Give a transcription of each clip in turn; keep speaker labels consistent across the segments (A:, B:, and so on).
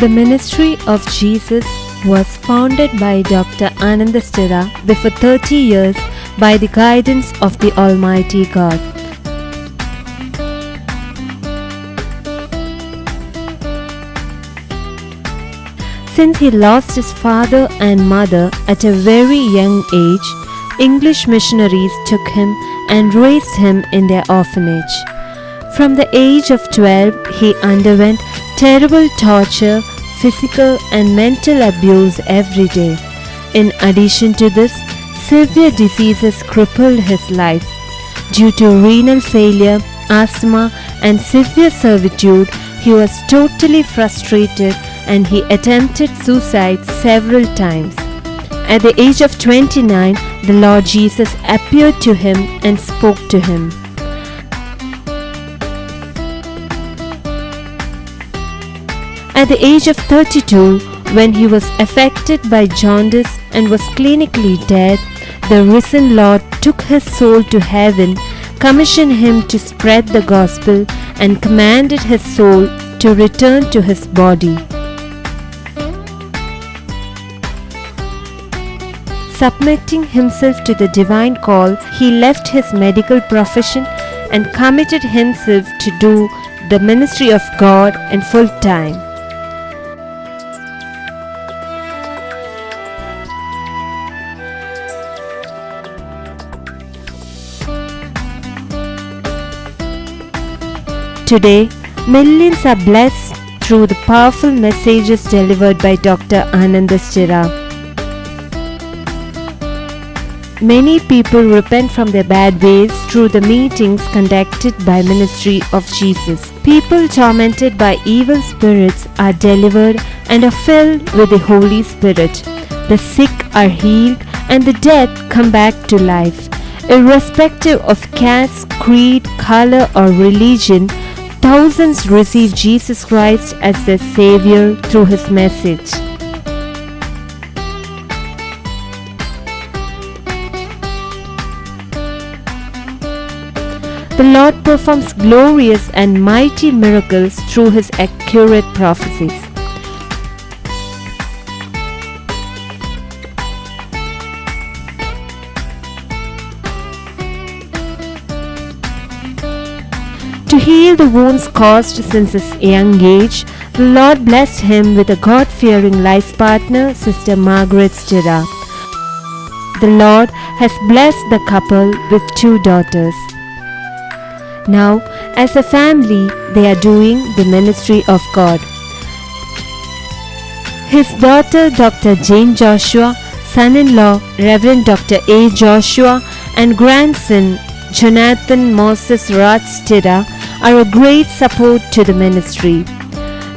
A: The ministry of Jesus was founded by Dr. Anandastira before 30 years by the guidance of the Almighty God. Since he lost his father and mother at a very young age, English missionaries took him and raised him in their orphanage. From the age of 12, he underwent terrible torture, physical and mental abuse every day. In addition to this, severe diseases crippled his life. Due to renal failure, asthma and severe servitude, he was totally frustrated and he attempted suicide several times. At the age of 29, the Lord Jesus appeared to him and spoke to him. At the age of 32, when he was affected by jaundice and was clinically dead, the risen Lord took his soul to heaven, commissioned him to spread the gospel, and commanded his soul to return to his body. Submitting himself to the divine call, he left his medical profession and committed himself to do the ministry of God in full time. Today, millions are blessed through the powerful messages delivered by Dr. Anandastira. Many people repent from their bad ways through the meetings conducted by Ministry of Jesus. People tormented by evil spirits are delivered and are filled with the Holy Spirit. The sick are healed and the dead come back to life. Irrespective of caste, creed, color or religion, thousands receive Jesus Christ as their Savior through His message. The Lord performs glorious and mighty miracles through His accurate prophecies. To heal the wounds caused since his young age, the Lord blessed him with a God-fearing life partner, Sister Margaret Stira. The Lord has blessed the couple with 2 daughters. Now, as a family, they are doing the ministry of God. His daughter, Dr. Jane Joshua, son-in-law, Reverend Dr. A. Joshua, and grandson, Jonathan Moses Raj Stira, are a great support to the ministry.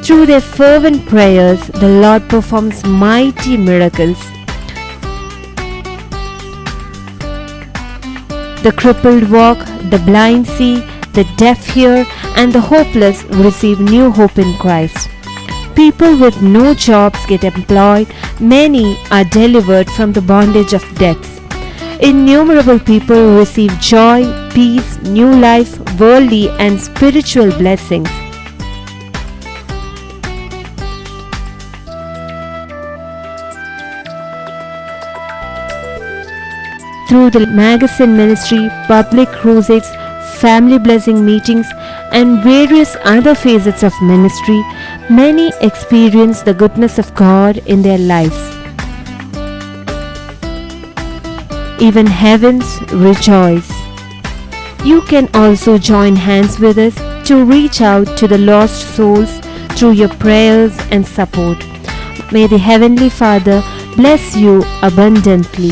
A: Through their fervent prayers, the Lord performs mighty miracles. The crippled walk, the blind see, the deaf hear, and the hopeless receive new hope in Christ. People with no jobs get employed, many are delivered from the bondage of death. Innumerable people receive joy, peace, new life, worldly and spiritual blessings. Through the magazine ministry, public crusades, family blessing meetings, and various other facets of ministry, many experience the goodness of God in their lives. Even heavens rejoice. You can also join hands with us to reach out to the lost souls through your prayers and support. May the Heavenly Father bless you abundantly.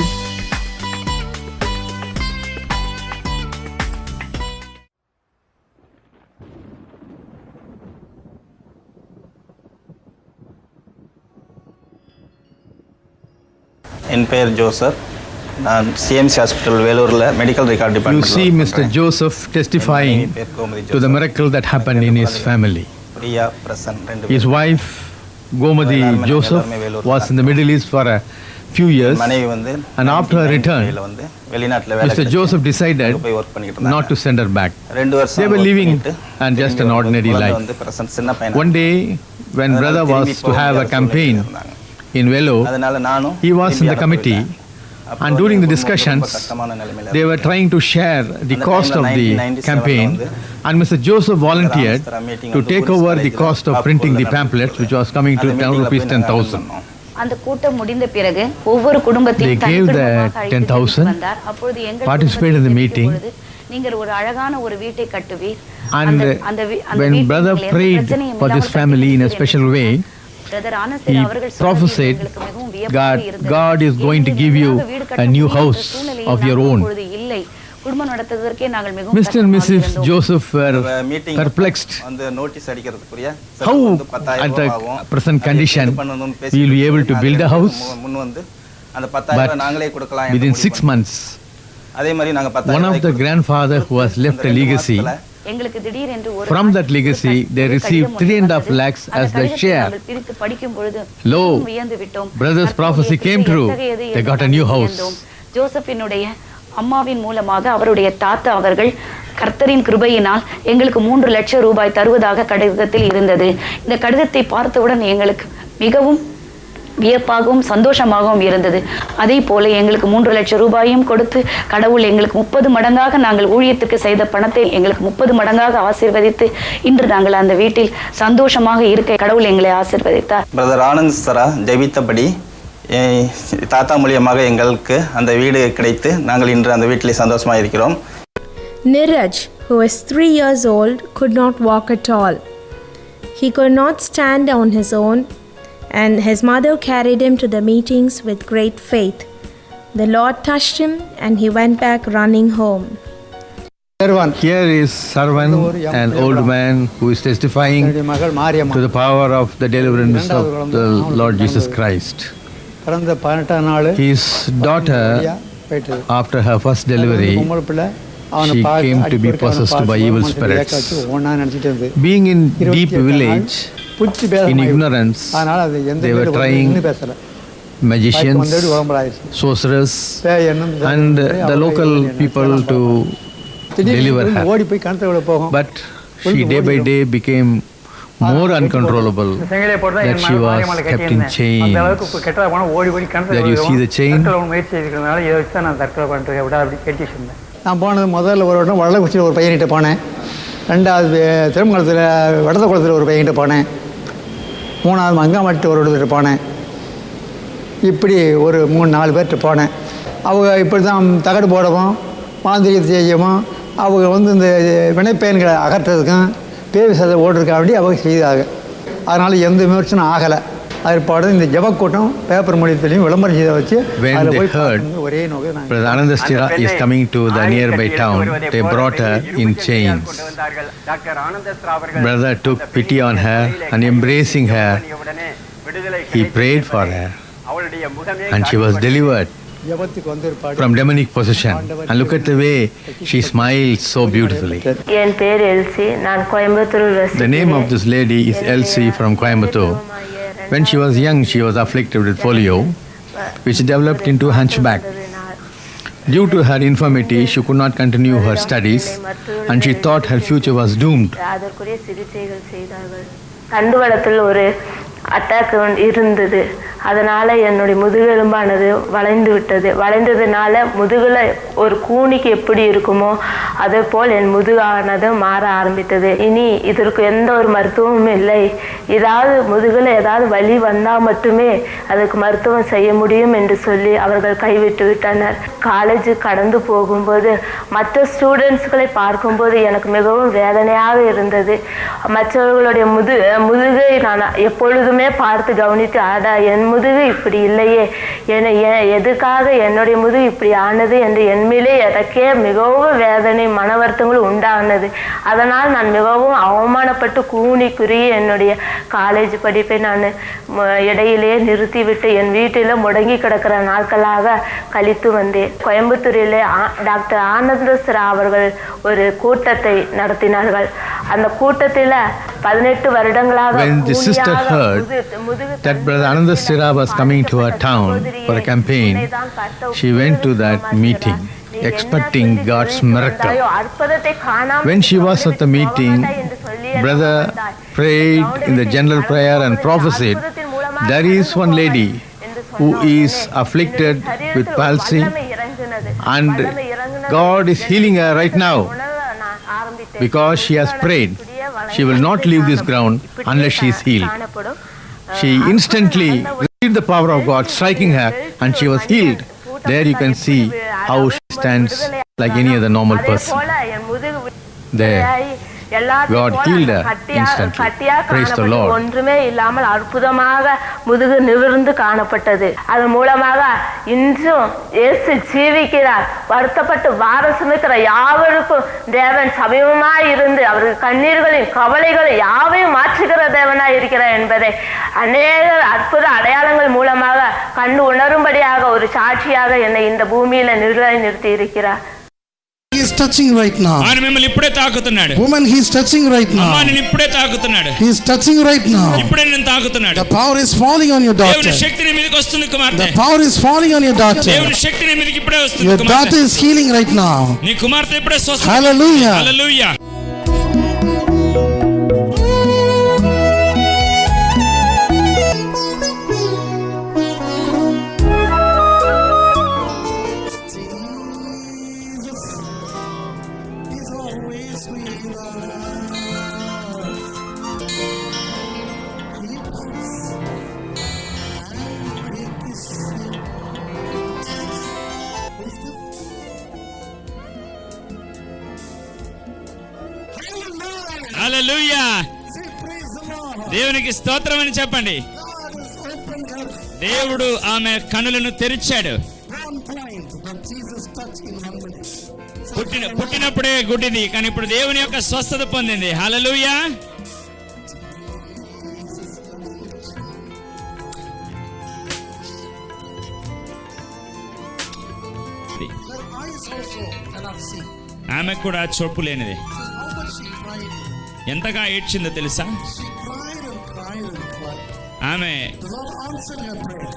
B: என் பெயர் Joseph. நான் CMC hospital வேலூரில் medical record
C: You
B: department.
C: see Mr. Joseph testifying to the miracle that happened in his family.
B: Priya Prasan ரெண்டு
C: His wife Gomadi Joseph was in the Middle East for a few years,
B: மனைவி வந்து
C: and after her return,
B: வந்து வெளிநாட்டில் வேலை
C: Mr. Joseph decided
B: போய் work பண்ணிட்டு இருந்தாங்க.
C: not to send her back.
B: 2 வருஷம்
C: They were
B: work
C: living
B: பண்ணிட்டு
C: and just
B: திரும்பி
C: an ordinary
B: குழந்தை
C: life.
B: வந்து பிரசன் சின்ன பையன்.
C: One day, when brother was to have a campaign in Vellore,
B: அதனால நானும்
C: he was in the committee. And during the discussions, they were trying to share the cost of the campaign, and Mr. Joseph volunteered to take over the cost of printing the pamphlets, which was coming to rupees 10,000.
D: அந்த கூட்டம் முடிந்த பிறகு ஒவ்வொரு குடும்பத்தையும்
C: They gave the 10,000, participated in the meeting,
D: நீங்கள் ஒரு அழகான ஒரு வீட்டை கட்டுவீர்.
C: and when brother prayed for this family in a special way, he prophesied, God is going to give you a new house of your own. Mr. and Mrs. Joseph were perplexed. How at the present condition we will be able to build a house? But within 6 months, one of the grandfather who has left a legacy, from that legacy they received 3.5 lakhs as their share. Lo, brother's prophecy came true. They got a new house.
D: ஜோசப்பினுடைய அம்மாவின் மூலமாக அவருடைய தாத்தா அவர்கள் கர்த்தரின் கிருபையினால் எங்களுக்கு 3 லட்சம் ரூபாய் தருவதாக கடிதத்தில் இருந்தது. இந்த கடிதத்தை பார்த்தவுடன் எங்களுக்கு மிகவும் வியப்பாகவும் சந்தோஷமாகவும் இருந்தது. அதே போல எங்களுக்கு 3 லட்சம் ரூபாயும் கொடுத்து கடவுள் எங்களுக்கு 30 மடங்காக நாங்கள் ஊழியத்துக்கு செய்த பணத்தை எங்களுக்கு 30 மடங்காக ஆசீர்வதித்து இன்று நாங்கள் அந்த வீட்டில் சந்தோஷமாக இருக்க கடவுள் எங்களை ஆசீர்வதித்தார்.
B: பிரதர் ஆனந்த் சரா ஜெபித்தபடி தாத்தா மூலியமாக எங்களுக்கு அந்த வீடு கிடைத்து நாங்கள் இன்று அந்த வீட்டிலே சந்தோஷமாக இருக்கிறோம்.
E: Niraj, who was 3 years old, could not walk at all. He could not stand on his own, and his mother carried him to the meetings with great faith. The Lord touched him and he went back running home.
C: Here is Sarvan, an old man who is testifying to the power of the deliverance of the Lord Jesus Christ. His daughter, after her first delivery, she came to be possessed by evil spirits. Being in deep village, in ignorance, they were trying magicians, sorcerers, and the local people to deliver her. But she day by day became more uncontrollable, that she was kept in chains. There you see the chain.
F: நான் போனது முதல்ல ஒரு வட்டம் வள்ளக்குச்சியில் ஒரு பையன்கிட்ட போனேன். ரெண்டாவது திருமங்கலத்தில் வடதக்குளத்தில் ஒரு பையன்கிட்ட போனேன். மூணாவது மங்காமட்டு ஒரு இடத்துல போனேன். இப்படி ஒரு 3-4 பேர்கிட்ட போனேன். அவங்க இப்படி தான் தகடு போடவும் மாந்திரிகத்தை செய்யவும் அவங்க இந்த வினைப்பயன்களை அகற்றுறதுக்கும் பேவி சதை ஓடுறதுக்காக வேண்டி அவங்க செய்தாங்க. அதனால் எந்த விமர்சனம் ஆகலை. அதற்பாடு இந்த ஜபக்கூட்டம் பேப்பர் மொழியத்திலையும் விளம்பரம் செய்த வச்சு
C: when they heard Brother Anandastira is coming to the nearby town, they brought her in chains. Brother took pity on her and embracing her, he prayed for her and she was delivered from demonic possession. And look at the way she smiles so beautifully.
G: என் பேர் LC, நான் கோயம்புத்தூரில் வசிக்கிறேன்.
C: The name of this lady is Elsie from Coimbatore. When she was young, she was afflicted with polio, which developed into hunchback. Due to her infirmity, she could not continue her studies, and she thought her future was doomed.
G: அதற்குரிய சிகிச்சைகள் செய்தார்கள். தண்டுவடத்தில் ஒரு attack இருந்தது. அதனால் என்னுடைய முதுகெலும்பானது வளைந்து விட்டது. வளைந்ததுனால முதுகில் ஒரு கூனிக்கு எப்படி இருக்குமோ அதே போல் என் முதுகானது மாற ஆரம்பித்தது. இனி இதற்கு எந்த ஒரு மருத்துவமும் இல்லை. ஏதாவது முதுகில் ஏதாவது வலி வந்தால் மட்டுமே அதுக்கு மருத்துவம் செய்ய முடியும் என்று சொல்லி அவர்கள் கைவிட்டு விட்டனர். காலேஜ் கடந்து போகும்போது மற்ற ஸ்டூடெண்ட்ஸ்களை பார்க்கும்போது எனக்கு மிகவும் வேதனையாக இருந்தது. மற்றவர்களுடைய முதுகை நான் எப்பொழுதுமே பார்த்து கவனித்து என் முதுகு இப்படி இல்லையே, எதுக்காக என்னுடைய முதுகு இப்படி ஆனது என்று என்மேலே எனக்கே மிகவும் வேதனை மன வருத்தங்கள் உண்டானது. அதனால் நான் மிகவும் அவமானப்பட்டு கூனி குறுகி என்னுடைய காலேஜ் படிப்பை நான் இடையிலேயே நிறுத்திவிட்டு என் வீட்டில் முடங்கி கிடக்கிற நாட்களாக கழித்து வந்தேன். கோயம்புத்தூரிலே டாக்டர் ஆனந்தஸ்ரா அவர்கள் ஒரு கூட்டத்தை நடத்தினார்கள். அந்த கூட்டத்தில் 18 வருடங்களாக
C: When the sister heard that Brother Anandastira was coming to her town for a campaign, she went to that meeting expecting God's miracle. When she was at the meeting, brother prayed in the general prayer and prophesied, there is one lady who is afflicted with palsy and God is healing her right now because she has prayed. She will not leave this ground unless she is healed. She instantly received the power of God striking her and she was healed. There you can see how she stands like any other normal person. There, God healed her instantly. Praise the Lord.
G: ஒன்றுமே இல்லாமல் அற்புதமாக முதுகு நிமிர்ந்து காணப்பட்டது. அதன் மூலமாக இன்றும் இயேசு ஜீவிக்கிறார். வருத்தப்பட்டு வாரசுமிக்கிற யாவருக்கும் தேவன் சமீபமாய் இருந்து அவர்கள் கண்ணீர்களின் கவலைகளை யாவையும் மாற்றுகிற தேவனாய் இருக்கிறார் என்பதை அநேக அற்புத அடையாளங்கள் மூலமாக கண்டு உணரும்படியாக ஒரு சாட்சியாக என்னை இந்த பூமியில நிறுத்தி இருக்கிறார்.
H: He is touching right now.
I: ఆయన మిమ్మల్ని ఇప్పుడే తాకుతున్నాడు.
H: Woman, he is touching right now.
I: అమ్మా నేను ఇప్పుడే తాకుతున్నాడు.
H: He is touching right now.
I: ఇప్పుడే నేను తాకుతున్నాడు.
H: The power is falling on your daughter.
I: దేవుని శక్తి నీ మీదకి వస్తుంది కుమార్తె.
H: The power is falling on your daughter.
I: దేవుని శక్తి నీ మీదకి ఇప్పుడే వస్తుంది
H: Your
I: కుమార్తె.
H: daughter is healing right now.
I: నీ కుమార్తె ఇప్పుడే స్వస్థ.
H: Hallelujah.
I: హల్లెలూయా. హల్లెలూయా. దేవునికి స్తోత్రం అని చెప్పండి. దేవుడు ఆమె కనులను తెరిచాడు. పుట్టినప్పుడే గుడ్డిది కానీ ఇప్పుడు దేవుని యొక్క స్వస్థత పొందింది. హల్లెలూయా. ఆమె కూడా చూపు లేనిది. ఎంతగా ఏడ్చిందో తెలుసా? ఆమె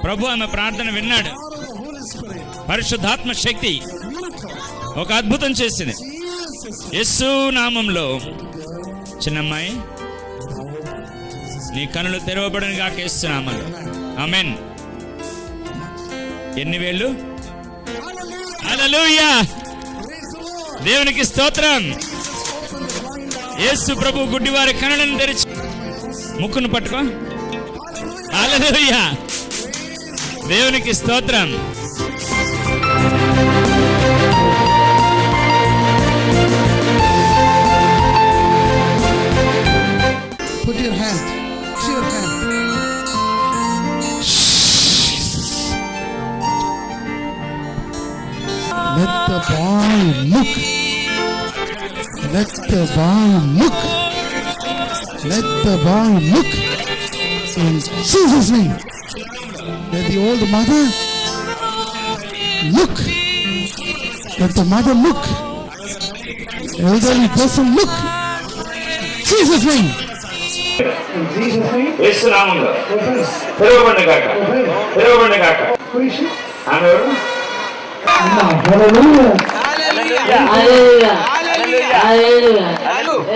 I: ప్రభు ఆమె ప్రార్థన విన్నాడు. పరిశుద్ధాత్మ శక్తి ఒక అద్భుతం చేసింది. యేసు నామంలో చిన్నమ్మాయి నీ కనులు తెరవబడను గాక యేసు నామంలో. ఆమేన్. ఎన్ని వేళ్ళు? హల్లెలూయా. దేవునికి స్తోత్రం. యేసు ప్రభు గుడ్డివారి కనులను తెరిచి ముక్కును పట్టుకో. హల్లెలూయా. దేవునికి స్తోత్రం.
H: Put your hand. Put your hand. Let the boy look. Let the boy look. Let the boy look. In Jesus' name. Let the old mother look. Let the mother look. Elderly person look. Jesus' name.
I: యేసు నామములో తెరవబడును గాక. తెరవబడును గాక. ఆమె ఎవరు?
H: Hallelujah.
J: Hallelujah. Hallelujah.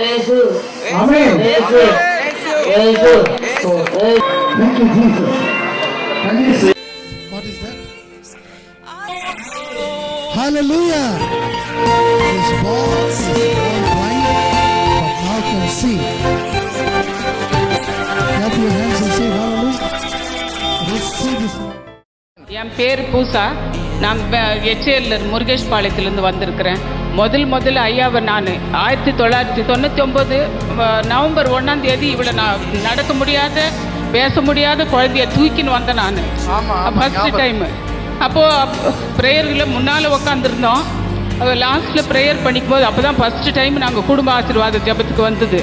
J: Yesu.
H: Amen.
J: Yesu. Yesu.
H: Thank you, Jesus. What is that? Hallelujah. This boy is born blind, but now can see. Clap your hands and say hallelujah. Receive this.
K: என் பேர் பூசா. நான் HAL Murugesh பாளையத்திலேருந்து வந்திருக்கிறேன். முதல்ல ஐயாவை நான் 1999 November 1ஆம் தேதி இவளை நான் நடக்க முடியாத பேச முடியாத குழந்தைய தூக்கின்னு வந்தேன் நான் ஃபஸ்ட்டு டைமு. அப்போது ப்ரேயர்களில் முன்னால் உக்காந்துருந்தோம். லாஸ்ட்டில் ப்ரேயர் பண்ணிக்கும் போது அப்போ தான் ஃபஸ்ட்டு டைம் நாங்கள் குடும்ப ஆசீர்வாத ஜபத்துக்கு வந்தது.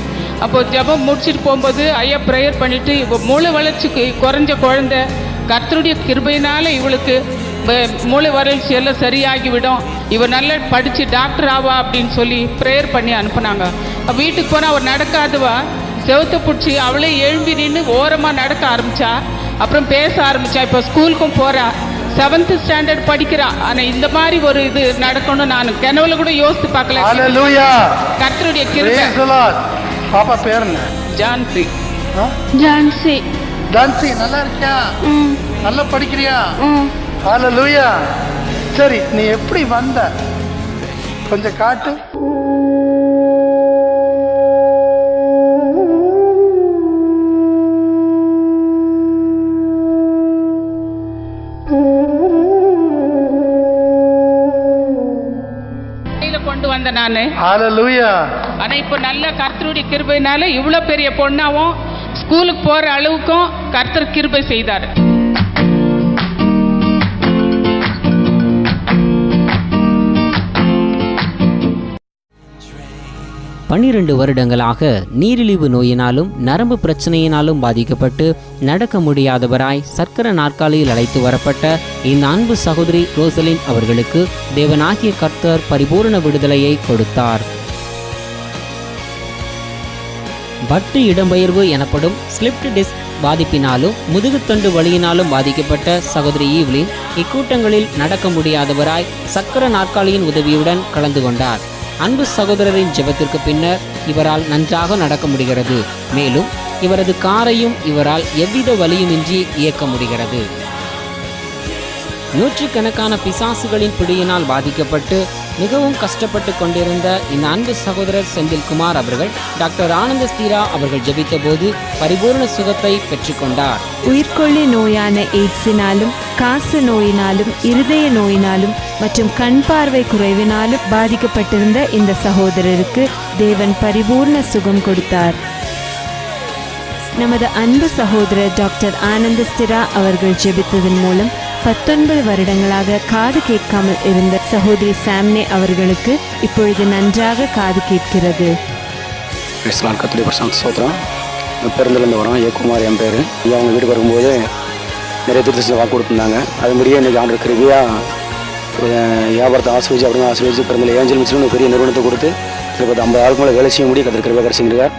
K: அப்போது ஜபம் முடிச்சுட்டு போகும்போது ஐயா ப்ரேயர் பண்ணிவிட்டு இவ மூளை வளர்ச்சி குறைஞ்ச குழந்தை கர்த்தருடைய கிருபையினால் இவளுக்கு மூளை வளர்ச்சி எல்லாம் சரியாகிவிடும், இவ நல்லா படித்து டாக்டர் ஆவா அப்படின்னு சொல்லி ப்ரேயர் பண்ணி அனுப்புனாங்க. வீட்டுக்கு போனால் அவள் நடக்காதவா செவத்தை பிடிச்சி அவளே எழும்பி நின்று ஓரமாக நடக்க ஆரம்பித்தா. அப்புறம் பேச ஆரம்பித்தா. இப்போ ஸ்கூலுக்கும் போகிறா. 7th ஸ்டாண்டர்ட் படிக்கிறா. ஆனால் இந்த மாதிரி ஒரு இது நடக்கணும் நான் கனவுல கூட யோசித்து பார்க்கல. கர்த்தருடைய கிருபை.
H: பாப்பா பேர் என்ன?
K: ஜான்சி.
J: ஜான்சி.
H: டான்சி நல்லா இருக்கியா? நல்லா படிக்கிறியா? ஹalleluya. சரி, நீ எப்படி வந்த கொஞ்சம் காட்டு.
K: கொண்டு வந்த நானு.
H: ஹalleluya.
K: ஆனா இப்ப நல்ல கர்த்தருடைய கிருபையினால இவ்வளவு பெரிய பொண்ணாவும் ஸ்கூலுக்கு போற அளவுக்கும் கர்த்தர் கிருபை செய்தார்.
L: பன்னிரண்டு வருடங்களாக நீரிழிவு நோயினாலும் நரம்பு பிரச்சனையினாலும் பாதிக்கப்பட்டு நடக்க முடியாதவராய் சக்கர நாற்காலியில் அழைத்து வரப்பட்ட இந்த அன்பு சகோதரி ரோசலின் அவர்களுக்கு தேவனாகிய கர்த்தர் பரிபூர்ண விடுதலையை கொடுத்தார். வட்டு இடம்பெயர்வு எனப்படும் ஸ்லிப்ட் டிஸ்க் பாதிப்பினாலும் முதுகுத்தண்டு வலியினாலும் பாதிக்கப்பட்ட சகோதரி ஈவ்லின் இக்கூட்டங்களில் நடக்க முடியாதவராய் சக்கர நாற்காலியின் உதவியுடன் கலந்து கொண்டார். அன்பு சகோதரரின் ஜெபத்திற்கு பின்னர் இவரால் நன்றாக நடக்க முடிகிறது. மேலும் இவரது காரையும் இவரால் எவ்வித வலியுமின்றி இயக்க முடிகிறது. நூற்றுக்கணக்கான பிசாசுகளின் பிடியினால் பாதிக்கப்பட்டு மிகவும் கஷ்டப்பட்டு கொண்டிருந்த இந்த அன்பு சகோதரர் செந்தில்குமார் அவர்கள் டாக்டர் ஆனந்த ஸ்தீரா அவர்கள் ஜெபித்த போது பரிபூர்ண சுகத்தை பெற்றுக்கொண்டார்.
A: உயிர்கொல்லி நோயான எய்ட்ஸினாலும் காச நோயினாலும் இருதய நோயினாலும் மற்றும் கண் பார்வை குறைவினாலும் பாதிக்கப்பட்டிருந்த இந்த சகோதரருக்கு தேவன் பரிபூர்ண சுகம் கொடுத்தார். நமது அன்பு சகோதரர் டாக்டர் ஆனந்த ஸ்திரா அவர்கள் ஜெபித்ததன் மூலம் 19 வருடங்களாக காது கேட்காமல் இருந்த சகோதரி சாம்னே அவர்களுக்கு இப்பொழுது நன்றாக காது கேட்கிறது.
M: கத்துடைய பிரசாந்த் சோத்ரா, பேருந்துலேருந்து வரோம். ஏகுமார் என் பேர். அவங்க வீட்டுக்கு வரும்போது நிறைய தீர்த்து வாக்கு கொடுத்துருந்தாங்க. அதுபடியே இன்றைக்கி ஆண்டு கிருபியா வியாபாரத்தை ஆசிர்வச்சு அப்படின்னு ஆசிர்வச்சு பிறந்த ஏஞ்சல் மிஷன் ஒரு பெரிய நிறுவனத்தை கொடுத்து 50 ஆளுக்கு மேலே வேலை செய்ய முடியும் கத்திர கிருபியா கிடைச்சிருக்கார்.